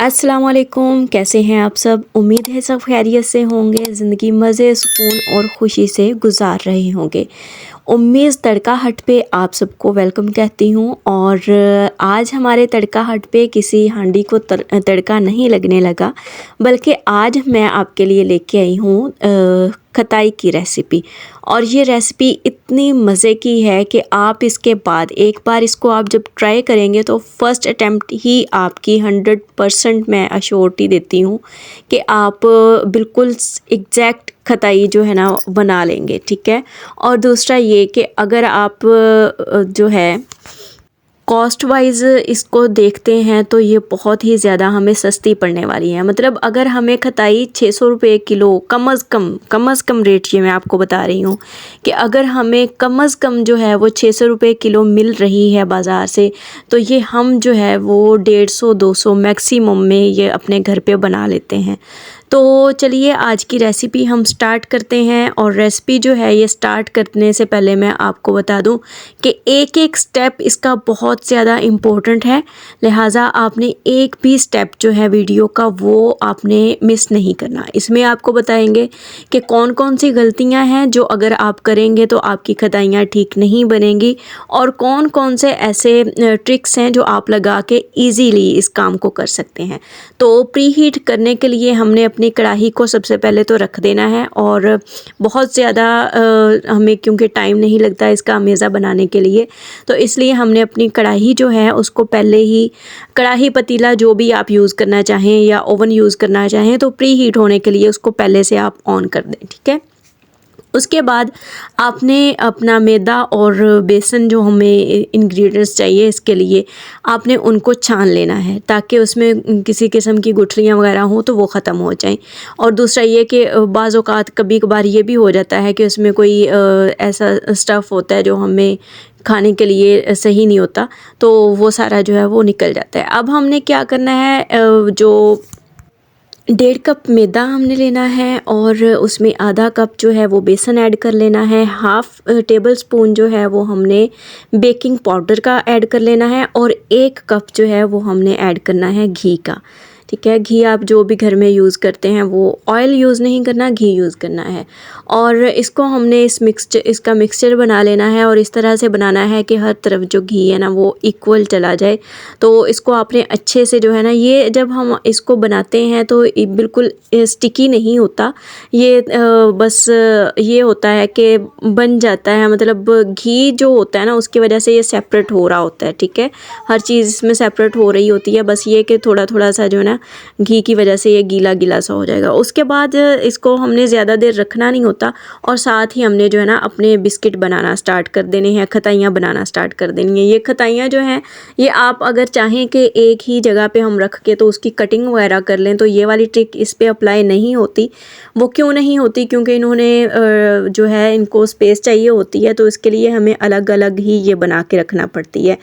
अस्सलाम वालेकुम, कैसे हैं आप सब। उम्मीद है सब खैरियत से होंगे, ज़िंदगी मज़े सुकून और ख़ुशी से गुजार रहे होंगे। उम्मीद तड़का हट पे आप सबको वेलकम कहती हूँ। और आज हमारे तड़का हट पे किसी हांडी को तड़का नहीं लगने लगा, बल्कि आज मैं आपके लिए लेके आई हूँ खताई की रेसिपी। और ये रेसिपी इतनी मज़े की है कि आप इसके बाद एक बार इसको आप जब ट्राई करेंगे तो फ़र्स्ट अटेम्प्ट ही आपकी 100% मैं अश्योरिटी देती हूँ कि आप बिल्कुल एग्जैक्ट खताई जो है ना बना लेंगे, ठीक है। और दूसरा ये कि अगर आप जो है कॉस्ट वाइज़ इसको देखते हैं तो ये बहुत ही ज़्यादा हमें सस्ती पड़ने वाली है। मतलब अगर हमें खताई 600 रुपये किलो कम अज़ कम रेट, ये मैं आपको बता रही हूँ कि अगर हमें कम अज़ कम जो है वो 600 रुपये किलो मिल रही है बाज़ार से, तो ये हम जो है वो 150-200 मैक्सिमम में ये अपने घर पे बना लेते हैं। तो चलिए आज की रेसिपी हम स्टार्ट करते हैं। और रेसिपी जो है ये स्टार्ट करने से पहले मैं आपको बता दूं कि एक एक स्टेप इसका बहुत ज़्यादा इम्पोर्टेंट है, लिहाजा आपने एक भी स्टेप जो है वीडियो का वो आपने मिस नहीं करना। इसमें आपको बताएंगे कि कौन कौन सी गलतियां हैं जो अगर आप करेंगे तो आपकी खताइयाँ ठीक नहीं बनेंगी, और कौन कौन से ऐसे ट्रिक्स हैं जो आप लगा के ईज़िली इस काम को कर सकते हैं। तो प्री हीट करने के लिए हमने अपनी कढ़ाई को सबसे पहले तो रख देना है। और बहुत ज़्यादा हमें क्योंकि टाइम नहीं लगता इसका अमेज़ा बनाने के लिए, तो इसलिए हमने अपनी कढ़ाई जो है उसको पहले ही, कढ़ाई पतीला जो भी आप यूज़ करना चाहें या ओवन यूज़ करना चाहें, तो प्री हीट होने के लिए उसको पहले से आप ऑन कर दें, ठीक है। उसके बाद आपने अपना मैदा और बेसन जो हमें इंग्रेडिएंट्स चाहिए इसके लिए, आपने उनको छान लेना है ताकि उसमें किसी किस्म की गुठलियाँ वगैरह हों तो वो ख़त्म हो जाएं। और दूसरा ये कि बाज़ औक़ात कभी कभार ये भी हो जाता है कि उसमें कोई ऐसा स्टफ़ होता है जो हमें खाने के लिए सही नहीं होता, तो वो सारा जो है वो निकल जाता है। अब हमने क्या करना है, जो 1.5 कप मैदा हमने लेना है और उसमें आधा कप जो है वो बेसन ऐड कर लेना है। हाफ़ टेबल स्पून जो है वो हमने बेकिंग पाउडर का ऐड कर लेना है, और 1 कप जो है वो हमने ऐड करना है घी का, ठीक है। घी आप जो भी घर में यूज़ करते हैं, वो ऑयल यूज़ नहीं करना, घी यूज़ करना है। और इसको हमने इसका मिक्सचर बना लेना है, और इस तरह से बनाना है कि हर तरफ जो घी है ना वो इक्वल चला जाए। तो इसको आपने अच्छे से जो है ना, ये जब हम इसको बनाते हैं तो बिल्कुल स्टिकी नहीं होता, ये बस ये होता है कि बन जाता है, मतलब घी जो होता है ना उसकी वजह से ये सेपरेट हो रहा होता है, ठीक है। हर चीज़ इसमें सेपरेट हो रही होती है, बस ये कि थोड़ा थोड़ा सा जो है ना घी की वजह से ये गीला गीला सा हो जाएगा। उसके बाद इसको हमने ज़्यादा देर रखना नहीं होता, और साथ ही हमने जो है ना अपने बिस्किट बनाना स्टार्ट कर देने हैं, खताइयाँ बनाना स्टार्ट कर देनी है। ये खताइयाँ जो हैं ये आप अगर चाहें कि एक ही जगह पे हम रख के तो उसकी कटिंग वगैरह कर लें, तो ये वाली ट्रिक इस पे अप्लाई नहीं होती। वो क्यों नहीं होती? क्योंकि इन्होंने जो है इनको स्पेस चाहिए होती है, तो इसके लिए हमें अलग अलग ही ये बना के रखना पड़ती है।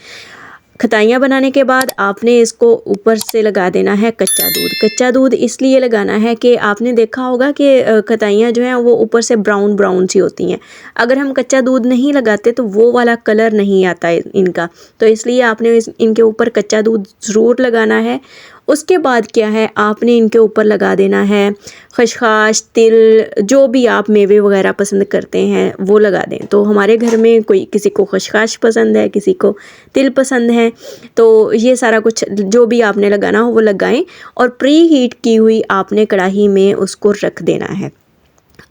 खताइयाँ बनाने के बाद आपने इसको ऊपर से लगा देना है कच्चा दूध। कच्चा दूध इसलिए लगाना है कि आपने देखा होगा कि खताइयाँ जो हैं वो ऊपर से ब्राउन ब्राउन सी होती हैं। अगर हम कच्चा दूध नहीं लगाते तो वो वाला कलर नहीं आता है इनका, तो इसलिए आपने इनके ऊपर कच्चा दूध ज़रूर लगाना है। उसके बाद क्या है, आपने इनके ऊपर लगा देना है खसखस, तिल, जो भी आप मेवे वगैरह पसंद करते हैं वो लगा दें। तो हमारे घर में किसी को खसखस पसंद है, किसी को तिल पसंद है, तो ये सारा कुछ जो भी आपने लगाना हो वो लगाएं। और प्री हीट की हुई आपने कढ़ाई में उसको रख देना है।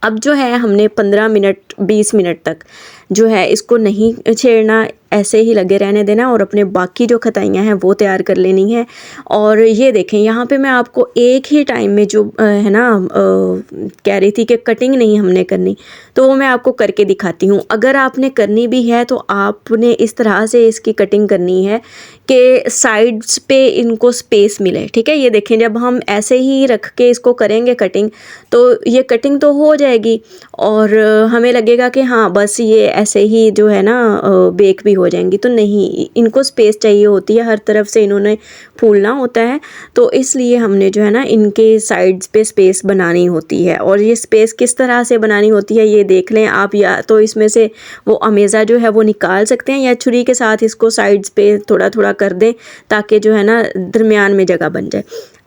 अब जो है हमने 15 मिनट 20 मिनट तक जो है इसको नहीं छेड़ना, ऐसे ही लगे रहने देना, और अपने बाकी जो खताइयाँ हैं वो तैयार कर लेनी है। और ये देखें यहाँ पे मैं आपको एक ही टाइम में जो है ना कह रही थी कि कटिंग नहीं हमने करनी, तो वो मैं आपको करके दिखाती हूँ। अगर आपने करनी भी है तो आपने इस तरह से इसकी कटिंग करनी है कि साइड्स पे इनको स्पेस मिले, ठीक है। ये देखें जब हम ऐसे ही रख के इसको करेंगे कटिंग, तो ये कटिंग तो हो जाएगी और हमें लगेगा कि हाँ बस ये ऐसे ही जो है ना बेक भी हो जाएंगी, तो नहीं, इनको स्पेस चाहिए होती है, हर तरफ से इन्होंने फूलना होता है। तो इसलिए हमने जो है ना इनके साइड्स पे स्पेस बनानी होती है। और ये स्पेस किस तरह से बनानी होती है ये देख लें आप, या तो इसमें से वो अमेज़ा जो है वो निकाल सकते हैं, या छुरी के साथ इसको साइड्स पे थोड़ा थोड़ा कर दें ताकि जो है ना दरमियान में जगह बन जाए।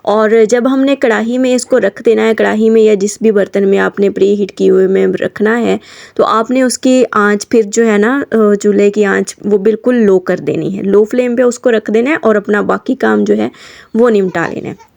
और जब हमने कढ़ाई में इसको रख देना है, कढ़ाई में या जिस भी बर्तन में आपने प्री हीट किए हुए में रखना है, तो आपने उसकी आंच फिर जो है ना चूल्हे की आंच वो बिल्कुल लो कर देनी है। लो फ्लेम पे उसको रख देना है और अपना बाकी काम जो है वो निपटा लेना है।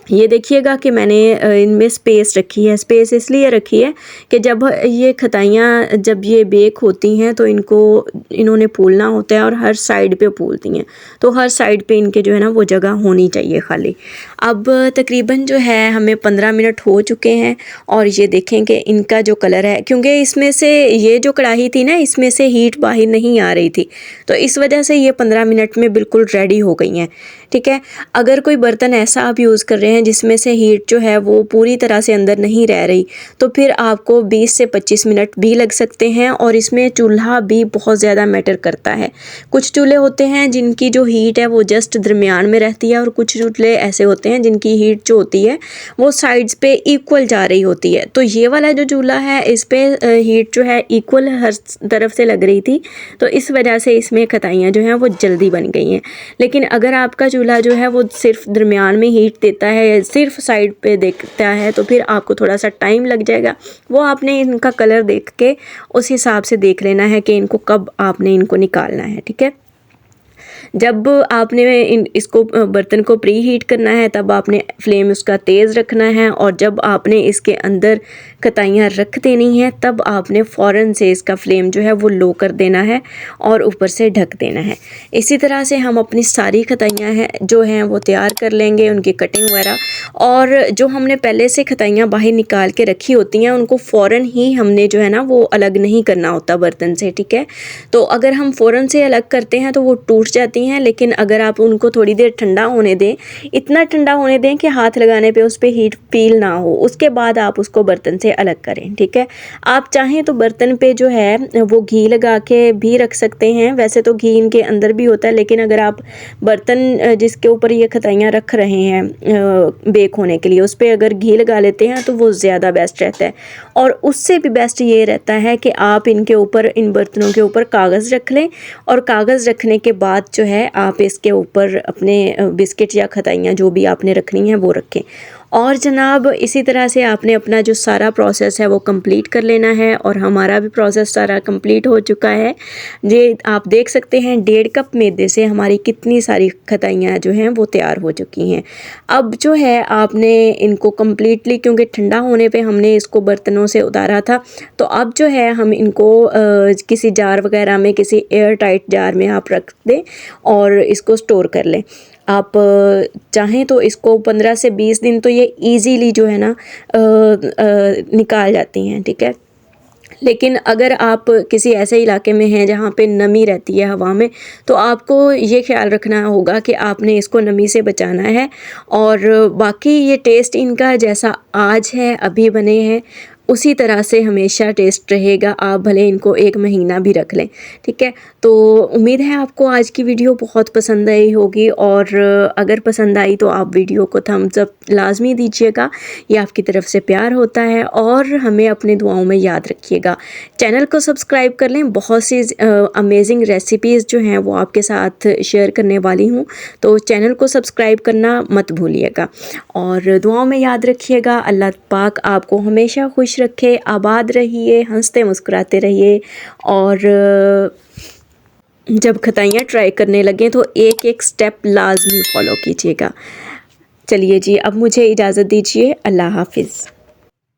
ये देखिएगा कि मैंने इनमें स्पेस रखी है। स्पेस इसलिए रखी है कि जब ये खताइयाँ जब ये बेक होती हैं तो इन्होंने फूलना होता है और हर साइड पे फूलती हैं, तो हर साइड पे इनके जो है ना वो जगह होनी चाहिए खाली। अब तकरीबन जो है हमें 15 मिनट हो चुके हैं और ये देखें कि इनका जो कलर है, क्योंकि इसमें से ये जो कढ़ाई थी ना इसमें से हीट बाहर नहीं आ रही थी, तो इस वजह से ये 15 मिनट में बिल्कुल रेडी हो गई हैं। ठीक है, अगर कोई बर्तन ऐसा आप यूज़ कर रहे हैं जिसमें से हीट जो है वो पूरी तरह से अंदर नहीं रह रही, तो फिर आपको 20 से 25 मिनट भी लग सकते हैं। और इसमें चूल्हा भी बहुत ज़्यादा मैटर करता है। कुछ चूल्हे होते हैं जिनकी जो हीट है वो जस्ट दरमियान में रहती है और कुछ चूल्हे ऐसे होते हैं जिनकी हीट जो होती है वो साइड्स पे इक्वल जा रही होती है। तो ये वाला जो चूल्हा है इस पर हीट जो है इक्वल हर तरफ से लग रही थी, तो इस वजह से इसमें खताइयाँ जो हैं वो जल्दी बन गई हैं। लेकिन अगर आपका चूल्हा जो है वो सिर्फ दरमियान में हीट देता है, सिर्फ साइड पे देखता है, तो फिर आपको थोड़ा सा टाइम लग जाएगा। वो आपने इनका कलर देख के उस हिसाब से देख लेना है कि इनको कब आपने इनको निकालना है। ठीक है, जब आपने इसको बर्तन को प्री हीट करना है तब आपने फ्लेम उसका तेज़ रखना है, और जब आपने इसके अंदर खताइयाँ रख देनी है तब आपने फ़ौरन से इसका फ्लेम जो है वो लो कर देना है और ऊपर से ढक देना है। इसी तरह से हम अपनी सारी खताइयाँ हैं जो हैं वो तैयार कर लेंगे, उनकी कटिंग वगैरह। और जो हमने पहले से खताइयाँ बाहर निकाल के रखी होती हैं उनको फ़ौरन ही हमने जो है ना वो अलग नहीं करना होता बर्तन से। ठीक है, तो अगर हम फ़ौरन से अलग करते हैं तो वो टूट जाती हैं, लेकिन अगर आप उनको थोड़ी देर ठंडा होने दें, इतना ठंडा होने दें कि हाथ लगाने पे उस पर हीट फील ना हो, उसके बाद आप उसको बर्तन से अलग करें। ठीक है, आप चाहें तो बर्तन पे जो है वो घी लगा के भी रख सकते हैं, वैसे तो घी इनके अंदर भी होता है, लेकिन अगर आप बर्तन जिसके ऊपर ये खताइयाँ रख रहे हैं बेक होने के लिए उस पर अगर घी लगा लेते हैं तो वो ज़्यादा बेस्ट रहता है। और उससे भी बेस्ट ये रहता है कि आप इनके ऊपर, इन बर्तनों के ऊपर कागज़ रख लें, और कागज़ रखने के बाद जो है आप इसके ऊपर अपने बिस्किट या खताइयाँ जो भी आपने रखनी है वो रखें। और जनाब इसी तरह से आपने अपना जो सारा प्रोसेस है वो कंप्लीट कर लेना है, और हमारा भी प्रोसेस सारा कंप्लीट हो चुका है। ये आप देख सकते हैं 1.5 कप मैदे से हमारी कितनी सारी खताइयाँ जो हैं वो तैयार हो चुकी हैं। अब जो है आपने इनको कम्प्लीटली, क्योंकि ठंडा होने पे हमने इसको बर्तनों से उतारा था, तो अब जो है हम इनको किसी जार वगैरह में, किसी एयर टाइट जार में आप रख दें और इसको स्टोर कर लें। आप चाहें तो इसको 15 से 20 दिन तो ये इजीली जो है ना निकाल जाती हैं। ठीक है, लेकिन अगर आप किसी ऐसे इलाके में हैं जहाँ पे नमी रहती है हवा में, तो आपको ये ख्याल रखना होगा कि आपने इसको नमी से बचाना है। और बाकी ये टेस्ट इनका जैसा आज है, अभी बने हैं, उसी तरह से हमेशा टेस्ट रहेगा, आप भले इनको 1 महीना भी रख लें। ठीक है, तो उम्मीद है आपको आज की वीडियो बहुत पसंद आई होगी, और अगर पसंद आई तो आप वीडियो को थम्स अप लाजमी दीजिएगा, ये आपकी तरफ से प्यार होता है। और हमें अपने दुआओं में याद रखिएगा। चैनल को सब्सक्राइब कर लें, बहुत सी अमेजिंग रेसिपीज़ जो हैं वो आपके साथ शेयर करने वाली हूँ, तो चैनल को सब्सक्राइब करना मत भूलिएगा। और दुआओं में याद रखिएगा। अल्लाह पाक आपको हमेशा खुश रखे, आबाद रहिए, हंसते मुस्कुराते रहिए। और जब खताइयाँ ट्राई करने लगें तो एक एक स्टेप लाजमी फॉलो कीजिएगा। चलिए जी, अब मुझे इजाज़त दीजिए। अल्लाह हाफिज़।